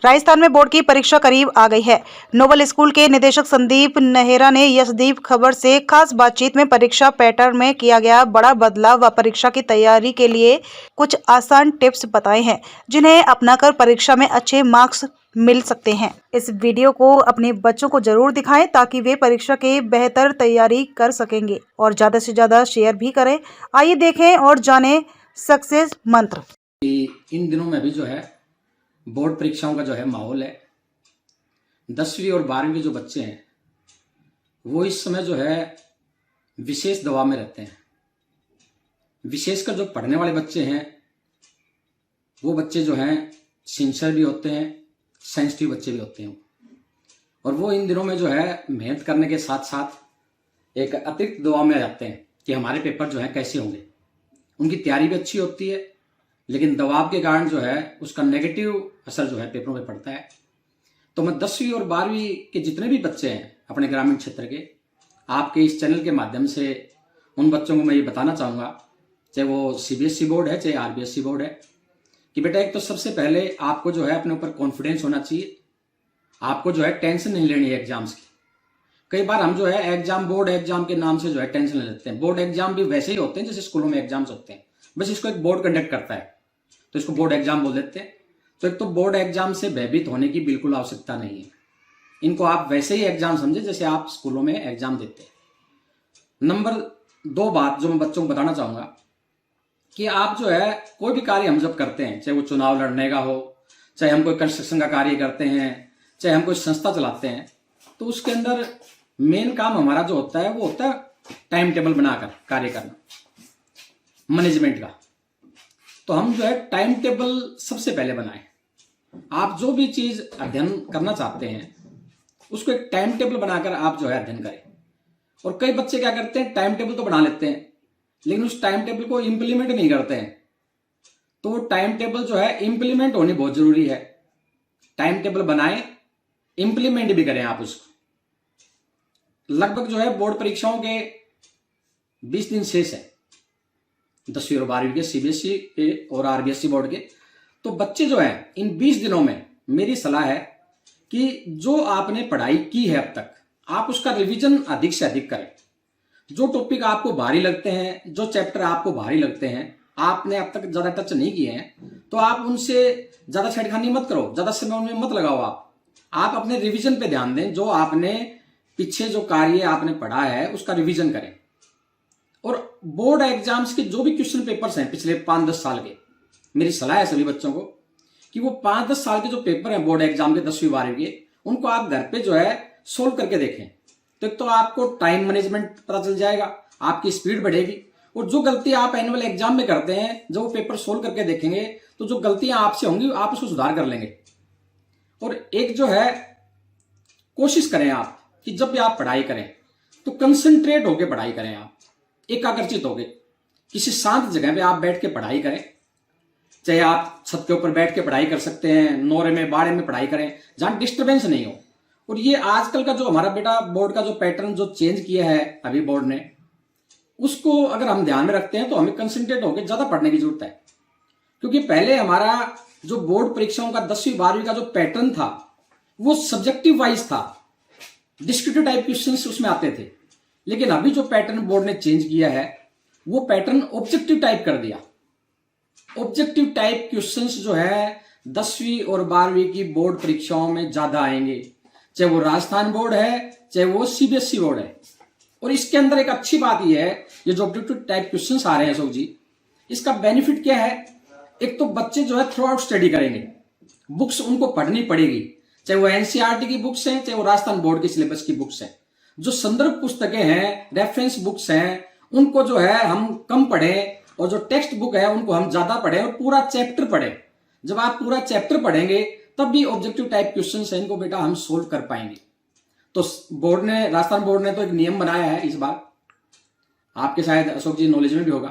राजस्थान में बोर्ड की परीक्षा करीब आ गई है। नोबल स्कूल के निदेशक संदीप नेहरा ने यशदीप खबर से खास बातचीत में परीक्षा पैटर्न में किया गया बड़ा बदलाव व परीक्षा की तैयारी के लिए कुछ आसान टिप्स बताए हैं, जिन्हें अपनाकर परीक्षा में अच्छे मार्क्स मिल सकते हैं। इस वीडियो को अपने बच्चों को जरूर दिखाएं ताकि वे परीक्षा की बेहतर तैयारी कर सकेंगे और ज्यादा से ज्यादा शेयर भी करें। आइए देखें और जानें सक्सेस मंत्र। इन दिनों में भी जो है बोर्ड परीक्षाओं का जो है माहौल है। 10वीं और 12वीं के जो बच्चे हैं वो इस समय जो है विशेष दबाव में रहते हैं। विशेषकर जो पढ़ने वाले बच्चे हैं वो बच्चे जो हैं सिंसियर भी होते हैं, सेंसिटिव बच्चे भी होते हैं, और वो इन दिनों में जो है मेहनत करने के साथ साथ एक अतिरिक्त दबाव में आ जाते हैं कि हमारे पेपर जो है कैसे होंगे। उनकी तैयारी भी अच्छी होती है लेकिन दबाव के कारण जो है उसका नेगेटिव असर जो है पेपरों पे पड़ता है। तो मैं 10वीं और 12वीं के जितने भी बच्चे हैं अपने ग्रामीण क्षेत्र के, आपके इस चैनल के माध्यम से उन बच्चों को मैं ये बताना चाहूँगा, चाहे वो सीबीएसई बोर्ड है चाहे आरबीएसई बोर्ड है, कि बेटा एक तो सबसे पहले आपको जो है अपने ऊपर कॉन्फिडेंस होना चाहिए। आपको जो है टेंशन नहीं लेनी है एग्जाम्स की। कई बार हम जो है एग्जाम बोर्ड एग्जाम के नाम से जो है टेंशन ले लेते हैं। बोर्ड एग्जाम भी वैसे ही होते हैं जैसे स्कूलों में एग्जाम्स होते हैं, बस इसको एक बोर्ड कंडक्ट करता है तो इसको बोर्ड एग्जाम बोल देते हैं। तो एक तो बोर्ड एग्जाम से भयभीत होने की बिल्कुल आवश्यकता नहीं है। इनको आप वैसे ही एग्जाम समझे जैसे आप स्कूलों में एग्जाम देते हैं। नंबर 2 बात जो मैं बच्चों को बताना चाहूंगा कि आप जो है कोई भी कार्य हम जब करते हैं, चाहे वो चुनाव लड़ने का हो, चाहे हम कोई कंस्ट्रक्शन का कार्य करते हैं, चाहे हम कोई संस्था चलाते हैं, तो उसके अंदर मेन काम हमारा जो होता है वो होता है टाइम टेबल बनाकर कार्य करना, मैनेजमेंट का। तो हम जो है टाइम टेबल सबसे पहले बनाएं। आप जो भी चीज अध्ययन करना चाहते हैं उसको एक टाइम टेबल बनाकर आप जो है अध्ययन करें। और कई बच्चे क्या करते हैं, टाइम टेबल तो बना लेते हैं लेकिन उस टाइम टेबल को इंप्लीमेंट नहीं करते हैं। तो टाइम टेबल जो है इंप्लीमेंट होनी बहुत जरूरी है। टाइम टेबल बनाएं, इंप्लीमेंट भी करें आप उसको। लगभग जो है बोर्ड परीक्षाओं के 20 दिन शेष है, 10वीं और 12वीं के सीबीएसई के और आरबीएसई बोर्ड के। तो बच्चे जो है इन 20 दिनों में मेरी सलाह है कि जो आपने पढ़ाई की है अब तक, आप उसका रिवीजन अधिक से अधिक करें। जो टॉपिक आपको भारी लगते हैं, जो चैप्टर आपको भारी लगते हैं, आपने अब तक ज्यादा टच नहीं किए हैं, तो आप उनसे ज्यादा छेड़खानी मत करो, ज्यादा समय उनमें मत लगाओ। आप अपने रिवीजन पे ध्यान दें। जो आपने पीछे जो कार्य आपने पढ़ा है उसका रिवीजन करें। और बोर्ड एग्जाम्स के जो भी क्वेश्चन पेपर्स हैं पिछले 5-10 साल के, मेरी सलाह है सभी बच्चों को कि वो 5-10 साल के जो पेपर हैं बोर्ड एग्जाम के 10वीं 12वीं के, उनको आप घर पे जो है सोल्व करके देखें। तो एक तो आपको टाइम मैनेजमेंट पता चल जाएगा, आपकी स्पीड बढ़ेगी, और जो गलती आप एनुअल एग्जाम में करते हैं जब वो पेपर सोल्व करके देखेंगे तो जो गलतियां आपसे होंगी आप उसको सुधार कर लेंगे। और एक जो है कोशिश करें आप कि जब भी आप पढ़ाई करें तो कंसंट्रेट होकर पढ़ाई करें। आप एकाग्रचित होके किसी शांत जगह पे आप बैठ के पढ़ाई करें। चाहे आप छत के ऊपर बैठ के पढ़ाई कर सकते हैं, नोरे में बाड़े में पढ़ाई करें जहां डिस्टर्बेंस नहीं हो। और ये आजकल का जो हमारा बेटा बोर्ड का जो पैटर्न जो चेंज किया है अभी बोर्ड ने, उसको अगर हम ध्यान में रखते हैं तो हमें कंसंट्रेट होकर ज्यादा पढ़ने की जरूरत है। क्योंकि पहले हमारा जो बोर्ड परीक्षाओं का 10वीं 12वीं का जो पैटर्न था वो सब्जेक्टिव वाइज था, डिस्क्रिप्टिव टाइप क्वेश्चंस उसमें आते थे। लेकिन अभी जो पैटर्न बोर्ड ने चेंज किया है वो पैटर्न ऑब्जेक्टिव टाइप कर दिया। ऑब्जेक्टिव टाइप क्वेश्चंस जो है 10वीं और 12वीं की बोर्ड परीक्षाओं में ज्यादा आएंगे, चाहे वो राजस्थान बोर्ड है चाहे वो सीबीएसई बोर्ड है। और इसके अंदर एक अच्छी बात यह है, ये जो ऑब्जेक्टिव टाइप क्वेश्चंस आ रहे हैं अशोक जी, इसका बेनिफिट क्या है? एक तो बच्चे जो है थ्रू आउट स्टडी करेंगे, बुक्स उनको पढ़नी पड़ेगी, चाहे वो एनसीईआरटी की बुक्स हैं चाहे वो राजस्थान बोर्ड के सिलेबस की बुक्स हैं। जो संदर्भ पुस्तकें हैं, रेफरेंस बुक्स हैं, उनको जो है हम कम पढ़ें, और जो टेक्स्ट बुक है उनको हम ज्यादा पढ़ें और पूरा चैप्टर पढ़ें। जब आप पूरा चैप्टर पढ़ेंगे तब भी ऑब्जेक्टिव टाइप क्वेश्चंस हैं, इनको बेटा हम सोल्व कर पाएंगे। तो बोर्ड ने, राजस्थान बोर्ड ने तो एक नियम बनाया है इस बार, आपके शायद अशोक जी नॉलेज में भी होगा,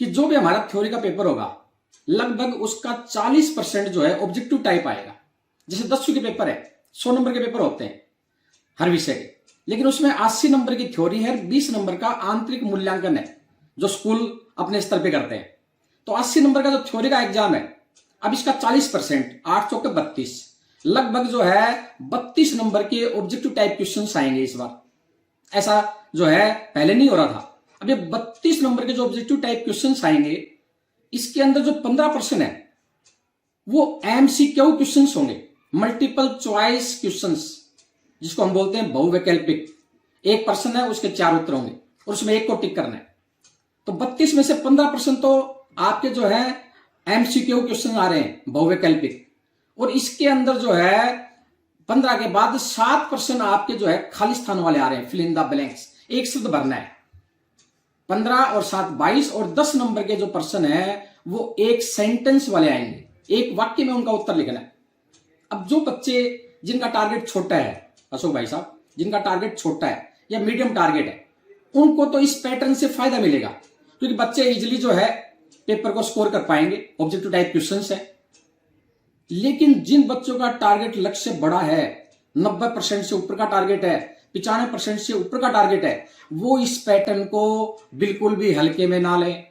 कि जो भी हमारा थ्योरी का पेपर होगा लगभग उसका 40% जो है ऑब्जेक्टिव टाइप आएगा। जैसे 10वीं के पेपर है, 100 नंबर के पेपर होते हैं हर विषय के, लेकिन उसमें 80 नंबर की थ्योरी है, 20 नंबर का आंतरिक मूल्यांकन है जो स्कूल अपने स्तर पे करते हैं। तो 80 नंबर का जो थ्योरी का एग्जाम है, अब इसका 40%, 8 चौके 32, लगभग जो है 32 नंबर के ऑब्जेक्टिव टाइप क्वेश्चंस आएंगे इस बार। ऐसा जो है पहले नहीं हो रहा था। अब ये 32 नंबर के जो ऑब्जेक्टिव टाइप क्वेश्चंस आएंगे, इसके अंदर जो 15% है वो एमसीक्यू क्वेश्चंस होंगे, मल्टीपल चॉइस क्वेश्चंस, जिसको हम बोलते हैं बहुवैकल्पिक। एक प्रश्न है, उसके 4 उत्तर होंगे और उसमें एक को टिक करना है। तो 32 में से 15% तो आपके जो है एमसीक्यू क्वेश्चन आ रहे हैं बहुवैकल्पिक, और इसके अंदर जो है 15 के बाद 7% आपके जो है खाली स्थान वाले आ रहे हैं, फिल इन द ब्लैंक्स, एक शब्द भरना है। 15 और 7 22, और 10 नंबर के जो प्रश्न है वो एक सेंटेंस वाले आएंगे, एक वाक्य में उनका उत्तर लिखना है। अब जो बच्चे जिनका टारगेट छोटा है, अशोक भाई साहब, जिनका टारगेट छोटा है या मीडियम टारगेट है, उनको तो इस पैटर्न से फायदा मिलेगा, क्योंकि बच्चे इजिली जो है पेपर को स्कोर कर पाएंगे, ऑब्जेक्टिव टाइप क्वेश्चंस है। लेकिन जिन बच्चों का टारगेट लक्ष्य बड़ा है, 90% से ऊपर का टारगेट है, 95% से ऊपर का टारगेट है, वो इस पैटर्न को बिल्कुल भी हल्के में ना लें।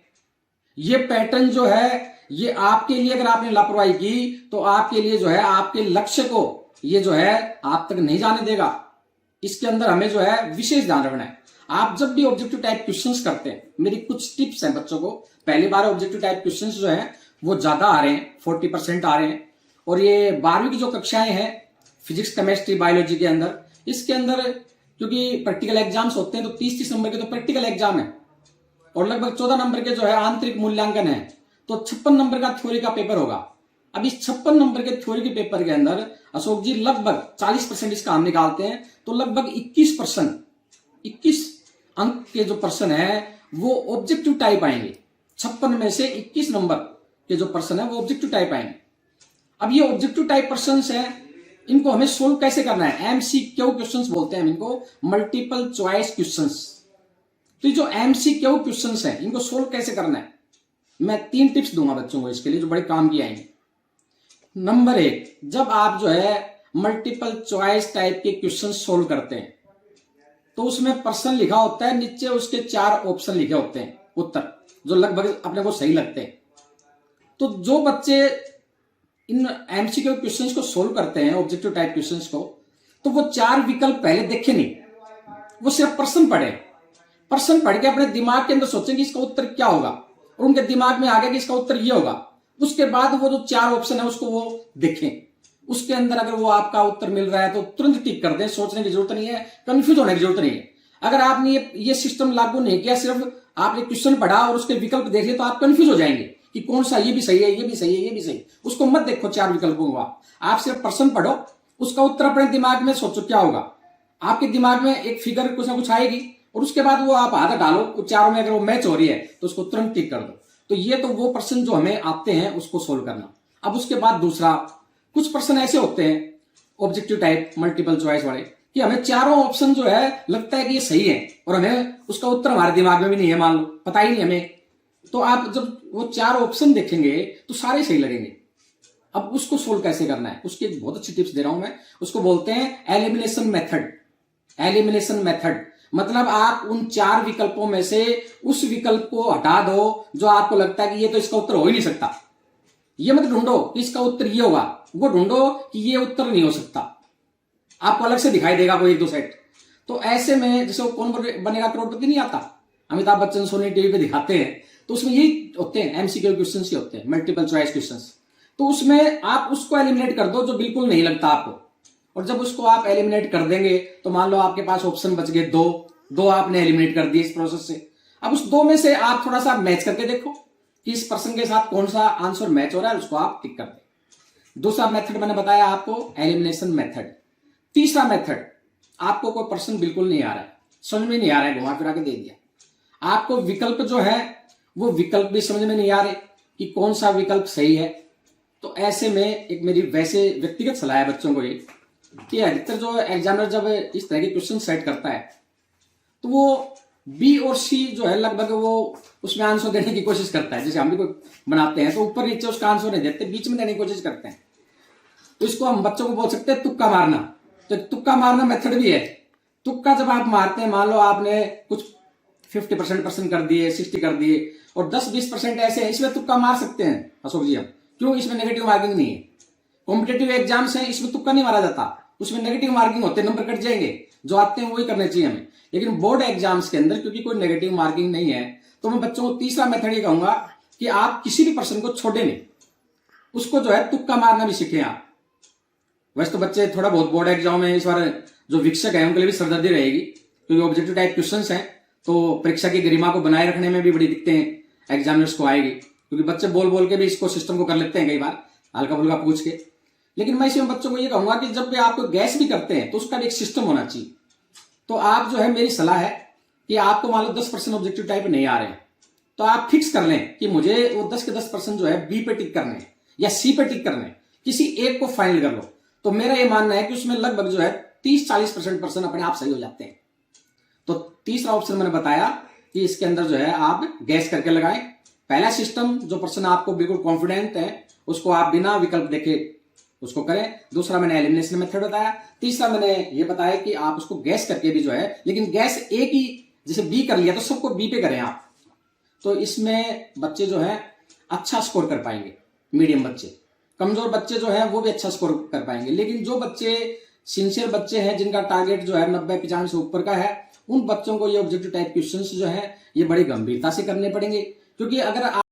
ये पैटर्न जो है ये आपके लिए, अगर आपने लापरवाही की तो आपके लिए जो है आपके लक्ष्य को ये जो है आप तक नहीं जाने देगा। इसके अंदर हमें जो है विशेष ध्यान रखना है। आप जब भी ऑब्जेक्टिव टाइप क्वेश्चंस करते हैं, मेरी कुछ टिप्स हैं बच्चों को। पहली बार ऑब्जेक्टिव टाइप क्वेश्चंस जो है वो ज्यादा आ रहे हैं, 40% आ रहे हैं, और ये 12वीं की जो कक्षाएं हैं फिजिक्स, केमिस्ट्री, बायोलॉजी के अंदर, इसके अंदर क्योंकि प्रैक्टिकल एग्जाम्स होते हैं तो 30-30 नंबर के तो प्रैक्टिकल एग्जाम है, और लगभग 14 नंबर के जो है आंतरिक मूल्यांकन है, तो 56 नंबर का थ्योरी का पेपर होगा। अब इस 56 नंबर के थ्योरी के पेपर के अंदर अशोक जी लगभग 40% इसका हम निकालते हैं, तो लगभग 21 अंक के जो प्रश्न है वो ऑब्जेक्टिव टाइप आएंगे। 56 में से 21 नंबर के जो प्रश्न है वो ऑब्जेक्टिव टाइप आएंगे। अब ये ऑब्जेक्टिव टाइप प्रश्न है, इनको हमें सोल्व कैसे करना है? एमसीक्यू क्वेश्चंस बोलते हैं हम इनको, मल्टीपल चॉइस क्वेश्चंस। तो जो एमसीक्यू क्वेश्चंस हैं इनको सोल्व कैसे करना है, मैं 3 टिप्स दूंगा बच्चों को इसके लिए, जो बड़े काम की आएंगे। नंबर 1, जब आप जो है मल्टीपल चॉइस टाइप के क्वेश्चन सोल्व करते हैं तो उसमें प्रश्न लिखा होता है, नीचे उसके 4 ऑप्शन लिखे होते हैं उत्तर, जो लगभग अपने को सही लगते हैं। तो जो बच्चे इन एमसीक्यू क्वेश्चंस को सोल्व करते हैं, ऑब्जेक्टिव टाइप क्वेश्चंस को, तो वो 4 विकल्प पहले देखे नहीं, वो सिर्फ प्रश्न पढ़े। प्रश्न पढ़ के अपने दिमाग के अंदर सोचेंगे इसका उत्तर क्या होगा, और उनके दिमाग में आ गया कि इसका उत्तर ये होगा। उसके बाद वो जो 4 ऑप्शन है उसको वो देखें, उसके अंदर अगर वो आपका उत्तर मिल रहा है तो तुरंत टिक कर दें, सोचने की जरूरत नहीं है, कंफ्यूज होने की जरूरत नहीं है। अगर आपने ये सिस्टम लागू नहीं किया, सिर्फ आपने क्वेश्चन पढ़ा और उसके विकल्प देख लिए, तो आप कंफ्यूज हो जाएंगे कि कौन सा, ये भी सही है, ये भी सही है, ये भी सही। उसको मत देखो 4 विकल्पों को, आप सिर्फ प्रश्न पढ़ो, उसका उत्तर अपने दिमाग में सोचो क्या होगा। आपके दिमाग में एक फिगर कुछ ना कुछ आएगी, और उसके बाद वो आप हाथ डालो, चारों में अगर वो मैच हो रही है तो उसको तुरंत टिक कर दो। तो ये तो वो प्रश्न जो हमें आते हैं उसको सोल्व करना। अब उसके बाद दूसरा, कुछ प्रश्न ऐसे होते हैं ऑब्जेक्टिव टाइप मल्टीपल चॉइस वाले कि हमें चारों ऑप्शन जो है लगता है कि ये सही है, और हमें उसका उत्तर हमारे दिमाग में भी नहीं है, मान लो पता ही नहीं हमें। तो आप जब वो 4 ऑप्शन देखेंगे तो सारे सही लगेंगे। अब उसको सोल्व कैसे करना है, उसकी एक बहुत अच्छी टिप्स दे रहा हूं मैं, उसको बोलते हैं एलिमिनेशन मेथड। एलिमिनेशन मेथड मतलब आप उन 4 विकल्पों में से उस विकल्प को हटा दो जो आपको लगता है कि ये तो इसका उत्तर हो ही नहीं सकता। ये मत ढूंढो कि इसका उत्तर ये होगा, वो ढूंढो कि ये उत्तर नहीं हो सकता। आपको अलग से दिखाई देगा कोई 1-2 सेट। तो ऐसे में जैसे वो कौन बनेगा करोड़पति नहीं आता, अमिताभ बच्चन सोनी टीवी पे दिखाते हैं, तो उसमें यही होते हैं, एमसीक्यू क्वेश्चन ही होते हैं, मल्टीपल चॉइस क्वेश्चन। तो उसमें आप उसको एलिमिनेट कर दो जो बिल्कुल नहीं लगता आपको, और जब उसको आप एलिमिनेट कर देंगे तो मान लो आपके पास ऑप्शन बच गए 2 आपने एलिमिनेट कर दिए इस प्रोसेस से। अब उस 2 में से आप थोड़ा सा मैच करके देखो कि इस पर्सन के साथ कौन सा आंसर मैच हो रहा है, उसको आप टिक कर दें। दूसरा मेथड मैंने बताया आपको, एलिमिनेशन मेथड। तीसरा मेथड, आपको कोई पर्सन बिल्कुल नहीं आ रहा है, समझ में नहीं आ रहा है, घुमा फिरा के दे दिया। आपको विकल्प जो है वो विकल्प भी समझ में नहीं आ रहे कि कौन सा विकल्प सही है। तो ऐसे में एक मेरी वैसे व्यक्तिगत सलाह है बच्चों को ये कि अधिकतर जो एग्जामिनर जब इस तरह के क्वेश्चन सेट करता है तो वो बी और सी जो है लगभग वो उसमें आंसर देने की कोशिश करता है। जैसे हम भी कोई बनाते हैं तो ऊपर नीचे उसका आंसर नहीं देते, बीच में देने की कोशिश करते हैं। तो इसको हम बच्चों को बोल सकते हैं तुक्का मारना। तो तुक्का मारना मेथड भी है। तुक्का जब आप मारते हैं, मान लो आपने कुछ 50% प्रश्न कर दिए, 60 कर दिए, और 10-20% ऐसे हैं, इसमें तुक्का मार सकते हैं अशोक जी हम। क्यों? इसमें नेगेटिव मार्किंग नहीं है, कॉम्पिटेटिव एग्जाम्स हैं, इसमें तुक्का नहीं मारा जाता, उसमें नेगेटिव मार्किंग होते, नंबर कट जाएंगे, जो आते हैं वही करने चाहिए हमें। लेकिन बोर्ड एग्जाम्स के अंदर क्योंकि कोई नेगेटिव मार्किंग नहीं है, तो मैं बच्चों को तीसरा मेथड ये कहूंगा कि आप किसी भी पर्सन को छोड़े नहीं, उसको जो है तुक्का मारना भी सीखें आप। वैसे तो बच्चे थोड़ा बहुत बोर्ड एग्जाम में इस बार जो शिक्षक है उनके लिए भी सरदर्दी रहेगी, क्योंकि ऑब्जेक्टिव टाइप क्वेश्चंस हैं, तो परीक्षा की गरिमा को बनाए रखने में भी बड़ी दिक्कतें एग्जामिनर्स को आएगी, क्योंकि बच्चे बोल बोल के भी इसको सिस्टम को कर लेते हैं कई बार हल्का फुल्का पूछ के। लेकिन मैं इसमें बच्चों को ये कहूंगा कि जब भी आप गैस भी करते हैं तो उसका भी एक सिस्टम होना चाहिए। तो आप जो है, मेरी सलाह है कि आपको मान लो 10% ऑब्जेक्टिव टाइप नहीं आ रहे हैं, तो आप फिक्स कर लें कि मुझे वो 10 के 10% जो है बी पे टिक करने या सी पे टिक करने, किसी एक को फाइनल कर लो। तो मेरा ये मानना है कि उसमें लगभग जो है 30-40% पर्सन अपने आप सही हो जाते हैं। तो तीसरा ऑप्शन मैंने बताया कि इसके अंदर जो है आप गैस करके लगाएं। पहला सिस्टम, जो पर्सन आपको बिल्कुल कॉन्फिडेंट है उसको आप बिना विकल्प देखे उसको करें। दूसरा मैंने एलिमिनेशन मेथड बताया। तीसरा मैंने ये बताया कि आप उसको गैस करके भी जो है, लेकिन गैस एक ही, जैसे बी कर लिया तो सबको बी पे करें आप। तो इसमें बच्चे जो है अच्छा स्कोर कर पाएंगे, मीडियम बच्चे। कमजोर बच्चे जो है वो भी अच्छा स्कोर कर पाएंगे। लेकिन जो बच्चे सिंसियर बच्चे हैं, जिनका टारगेट जो है 90-95 से ऊपर का है, उन बच्चों को ये ऑब्जेक्टिव टाइप क्वेश्चंस जो है ये बड़ी गंभीरता से करने पड़ेंगे। क्योंकि अगर